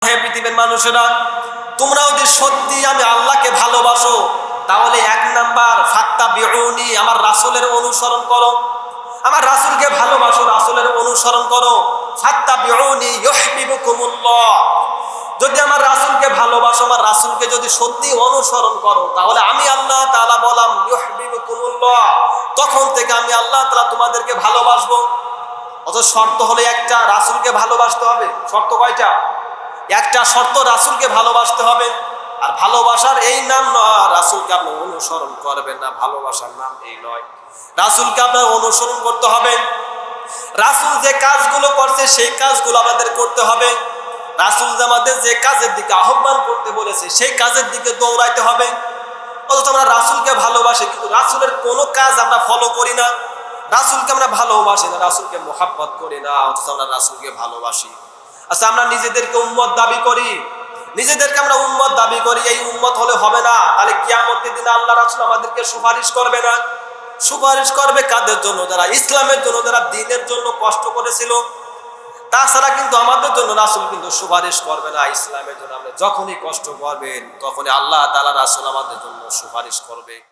হে পৃথিবীর মানুষেরা, তোমরা যদি সত্যি আমি আল্লাহকে ভালোবাসো তাহলে এক নাম্বার ফাত্তাবিউনি, আমার রাসূলের অনুসরণ করো। আমার রাসূলকে ভালোবাসো, রাসূলের অনুসরণ করো। ফাত্তাবিউনি ইউহিব্বুকুমুল্লাহ। যদি আমার রাসূলকে ভালোবাসো, আমার রাসূলকে যদি সত্যি অনুসরণ করো, তাহলে আমি আল্লাহ তাআলা বললাম ইউহিব্বুকুমুল্লাহ, তখন থেকে আমি আল্লাহ তাআলা তোমাদেরকে ভালোবাসবো। অত শর্ত হলো একটা, রাসূলকে ভালোবাসতে হবে। শর্ত কয়টা? একটা শর্ত, রাসূলকে ভালোবাসতে হবে। আর ভালোবাসার এই নাম নয় রাসূলকে আপনি অনুসরণ করবেন না, ভালোবাসার নাম এই নয়। রাসূলকে আপনার অনুসরণ করতে হবে। রাসূল যে কাজগুলো করছে সেই কাজগুলো আমাদের করতে হবে। রাসূল আমাদের যে কাজের দিকে আহ্বান করতে বলেছে সেই কাজের দিকে দৌড়াইতে হবে। অথচ আমরা রাসূলকে ভালোবাসি কিন্তু রাসূলের কোনো কাজ আমরা ফলো করি না। রাসূলকে আমরা ভালোবাসি না, রাসূলকে মুহাব্বত করি না, অথচ আমরা রাসূলকে ভালোবাসি। আচ্ছা, আমরা নিজেদেরকে উম্মত দাবি করি, নিজেদেরকে আমরা উম্মত দাবি করি, এই উম্মত হলে হবে না। তাহলে কিয়ামতের দিনে আল্লাহ রাসূল আমাদেরকে সুপারিশ করবে না। সুপারিশ করবে কাদের জন্য? যারা ইসলামের জন্য, যারা দ্বীনের জন্য কষ্ট করেছিল। তাছাড়া কিন্তু আমাদের জন্য রাসূল কিন্তু সুপারিশ করবে না। ইসলামের জন্য আপনি যখনই কষ্ট করবেন তখনই আল্লাহ তাআলা রাসূল আমাদের জন্য সুপারিশ করবে।